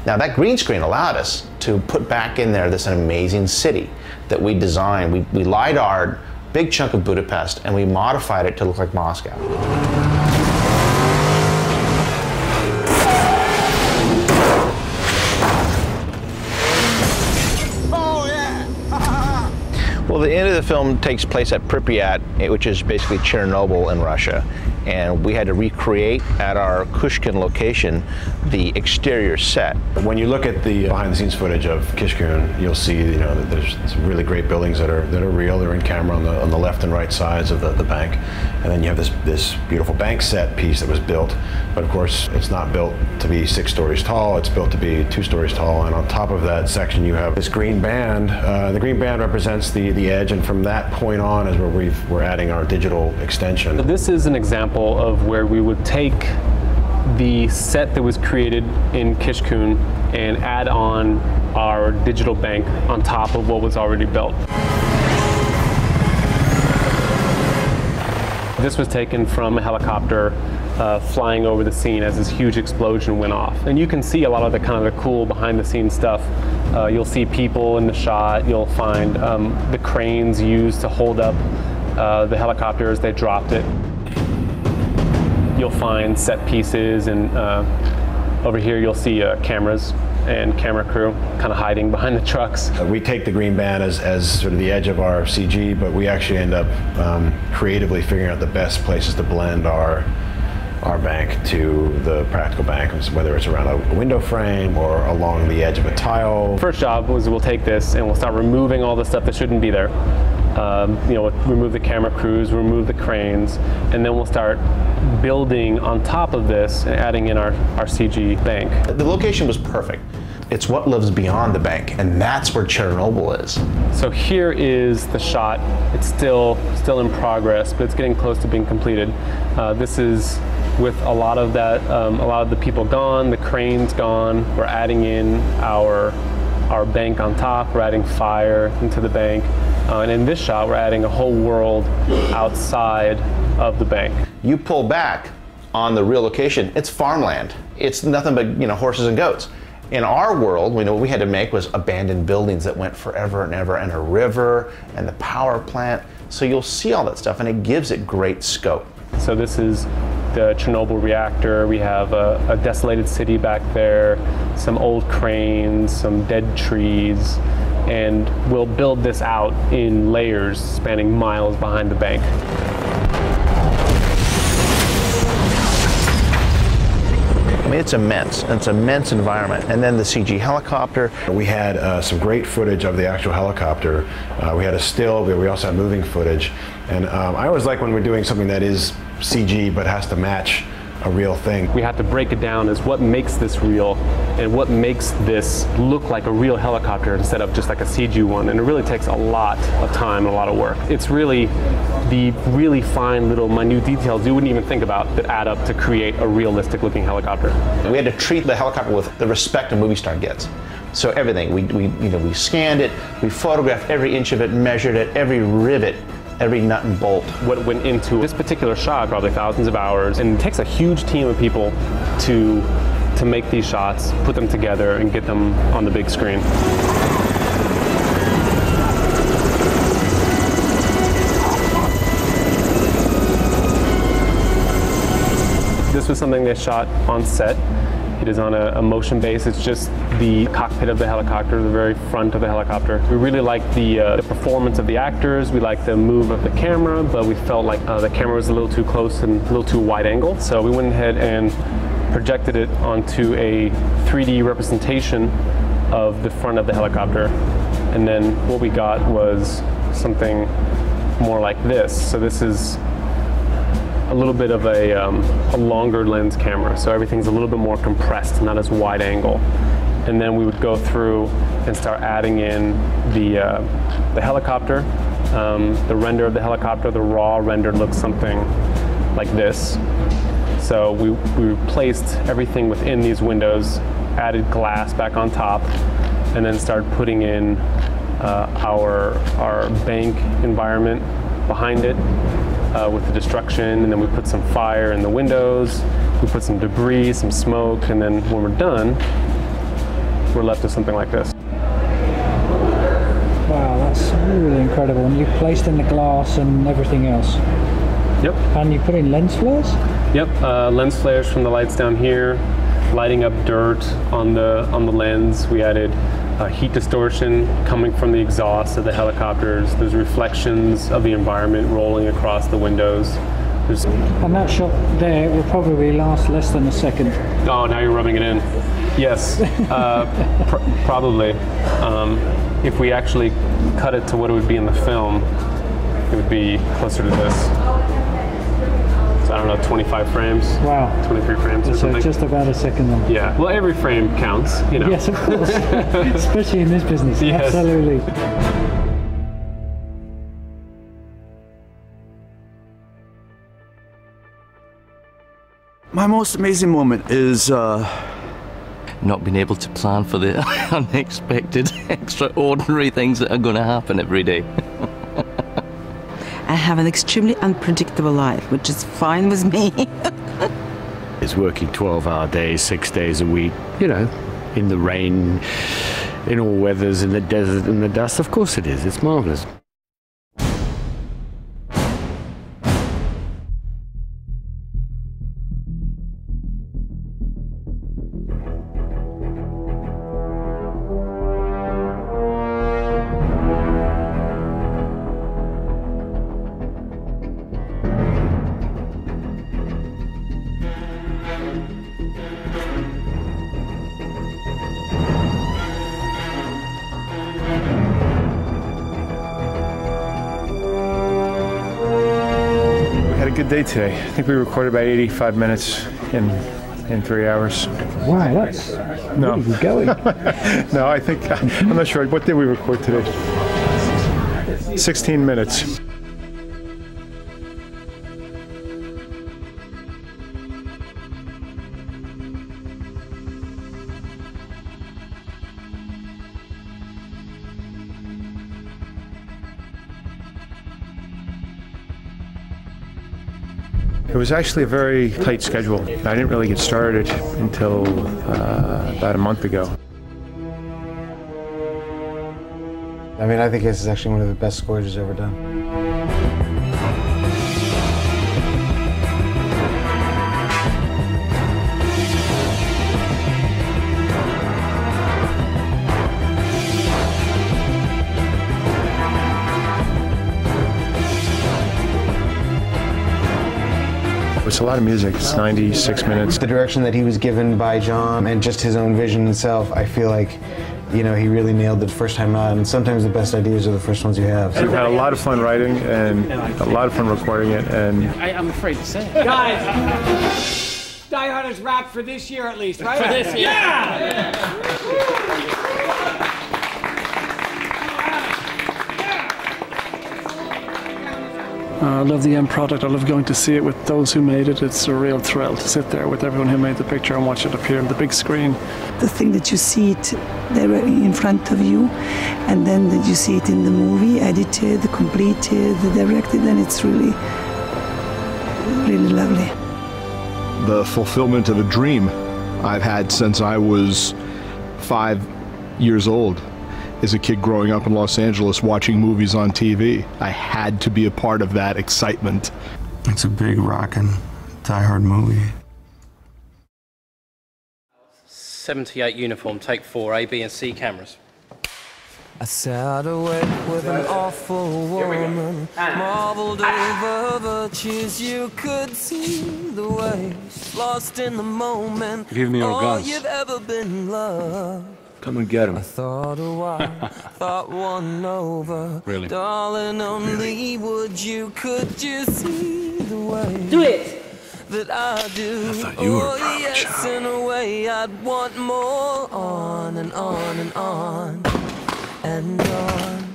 Now that green screen allowed us to put back in there this amazing city that we designed. We LiDAR'd a big chunk of Budapest and we modified it to look like Moscow. Well, the end of the film takes place at Pripyat, which is basically Chernobyl in Russia. And we had to recreate at our Kishkin location the exterior set. When you look at the behind-the-scenes footage of Kishkin, you'll see, you know, that there's some really great buildings that are real. They're in camera on the left and right sides of the bank, and then you have this beautiful bank set piece that was built. But of course, it's not built to be 6 stories tall. It's built to be 2 stories tall. And on top of that section, you have this green band. The green band represents the edge, and from that point on is where we're adding our digital extension. This is an example of where we would take the set that was created in Kishkin and add on our digital bank on top of what was already built. This was taken from a helicopter flying over the scene as this huge explosion went off. And you can see a lot of the kind of the cool behind the scenes stuff. You'll see people in the shot. You'll find the cranes used to hold up the helicopter as they dropped it. you'll find set pieces, and over here you'll see cameras and camera crew kind of hiding behind the trucks. We take the green band as sort of the edge of our CG, but we actually end up creatively figuring out the best places to blend our bank to the practical bank, whether it's around a window frame or along the edge of a tile. First job was we'll take this and we'll start removing all the stuff that shouldn't be there. You know, remove the camera crews, remove the cranes, and then we'll start building on top of this and adding in our CG bank. The location was perfect. It's what lives beyond the bank, and that's where Chernobyl is. So here is the shot. It's still in progress, but it's getting close to being completed. This is with a lot of the people gone, the cranes gone. We're adding in our bank on top. We're adding fire into the bank. And in this shot, we're adding a whole world outside of the bank. You pull back on the real location, it's farmland. It's nothing but, you know, horses and goats. In our world, we know what we had to make was abandoned buildings that went forever and ever, and a river and the power plant. So you'll see all that stuff, and it gives it great scope. So this is the Chernobyl reactor. We have a desolated city back there, some old cranes, some dead trees, and we'll build this out in layers spanning miles behind the bank. I mean, it's immense. It's an immense environment. And then the CG helicopter. We had some great footage of the actual helicopter. We had a still, but we also had moving footage. And I always like when we're doing something that is CG but has to match a real thing. We have to break it down as what makes this real and what makes this look like a real helicopter instead of just like a CG one. And it really takes a lot of time and a lot of work. It's really the really fine little minute details you wouldn't even think about that add up to create a realistic looking helicopter. We had to treat the helicopter with the respect a movie star gets. So everything, we scanned it, we photographed every inch of it, measured it, every rivet, every nut and bolt. What went into this particular shot, probably thousands of hours, and it takes a huge team of people to make these shots, put them together, and get them on the big screen. This was something they shot on set. It is on a motion base. It's just the cockpit of the helicopter, the very front of the helicopter. We really liked the performance of the actors. We liked the move of the camera, but we felt like the camera was a little too close and a little too wide angle. So we went ahead and projected it onto a 3D representation of the front of the helicopter. And then what we got was something more like this. So this is a little bit of a longer lens camera, so everything's a little bit more compressed, not as wide angle. And then we would go through and start adding in the helicopter, the render of the helicopter. The raw render looks something like this. So we replaced everything within these windows, added glass back on top, and then started putting in our bank environment behind it. With the destruction, and then we put some fire in the windows, we put some debris, some smoke, and then when we're done, we're left with something like this. Wow, that's really incredible. And you've placed in the glass and everything else. Yep. And you put in lens flares? Yep, lens flares from the lights down here, lighting up dirt on the lens. We added heat distortion coming from the exhaust of the helicopters. There's reflections of the environment rolling across the windows. And that shot there will probably last less than a second. Oh, now you're rubbing it in. Yes, probably. If we actually cut it to what it would be in the film, it would be closer to this. So I don't know, 25 frames. Wow. 23 frames or so something. Just about a second then. Yeah. Well, every frame counts, you know. Yes, of course. Especially in this business. Yes. Absolutely. My most amazing moment is not being able to plan for the unexpected, extraordinary things that are going to happen every day. I have an extremely unpredictable life, which is fine with me. It's working 12-hour days, 6 days a week, you know, in the rain, in all weathers, in the desert, in the dust. Of course it is. It's marvelous. good day today. I think we recorded about 85 minutes in 3 hours. Wow, that's really going. No, I think, I'm not sure. What did we record today? 16 minutes. It was actually a very tight schedule. I didn't really get started until about a month ago. I mean, I think this is actually one of the best scores he's ever done. It's a lot of music. It's 96 minutes. The direction that he was given by John and just his own vision himself, I feel like, you know, he really nailed it the first time out. And sometimes the best ideas are the first ones you have. We've had a lot of fun writing and a lot of fun recording it. And I'm afraid to say it. Guys, Die Hard is wrapped for this year at least, right? For this year. Yeah! I love the end product. I love going to see it with those who made it. It's a real thrill to sit there with everyone who made the picture and watch it appear on the big screen. The thing that you see it there in front of you, and then that you see it in the movie, edited, completed, directed, and it's really, really lovely. The fulfillment of a dream I've had since I was 5 years old. As a kid growing up in Los Angeles watching movies on TV, I had to be a part of that excitement. It's a big rockin' Die Hard movie. 78 uniform, take 4, A, B and C cameras. I sat awake with an awful woman, marveled over virtues. You could see the way she's lost in the moment. Give me your all guns. you've ever been loved. Come and get him. I thought a while, thought one over. Really? Darling, only would you, could you see the way? Do it! That I do. I thought you were a proper yes, child. in a way I'd want more. On and on and on and on.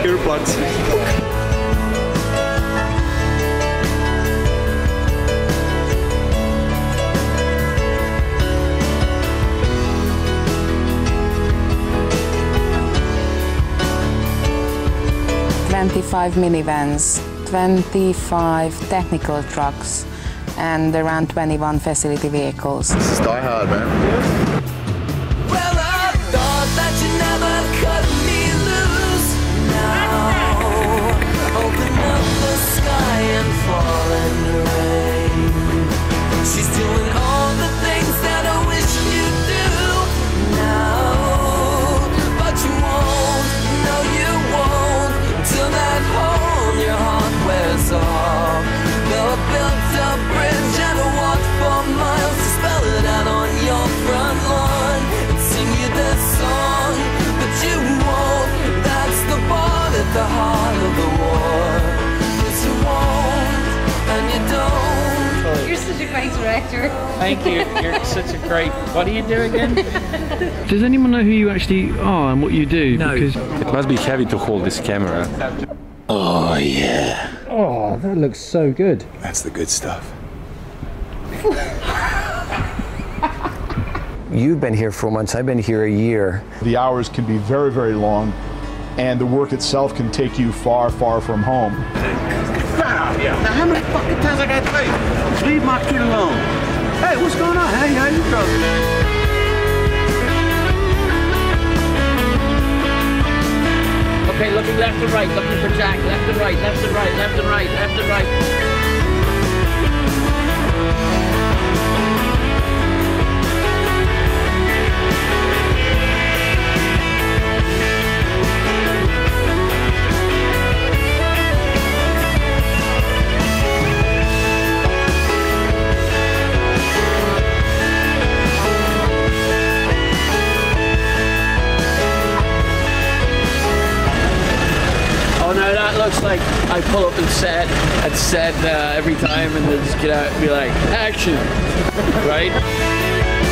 Earplugs. 25 minivans, 25 technical trucks, and around 21 facility vehicles. This is Die Hard, man. Well, I thought that you never cut me loose. Now, open up the sky and fall in the rain. She's doing all the things that I wish you'd do now, but you won't, no you won't, till that hole in your heart wears off. Though I built a bridge and I walked for miles to spell it out on your front lawn and sing you this song, but you won't. That's the part at the heart of the war. Yes, you won't, and you don't. You're such a great director. Thank you. You're such a great. What do you do again? Does anyone know who you actually are and what you do? No. Because It must be heavy to hold this camera. Oh, yeah. oh, that looks so good. That's the good stuff. You've been here 4 months. I've been here a year. The hours can be very, very long, and the work itself can take you far, far from home. Yeah. Now, how many fucking times I gotta tell you? Leave my kid alone. Hey, what's going on? Hey, how you doing? Okay, looking left and right, looking for Jack. Left and right, left and right, left and right, left and right. just like I pull up and set every time, and then just get out and be like, action, right?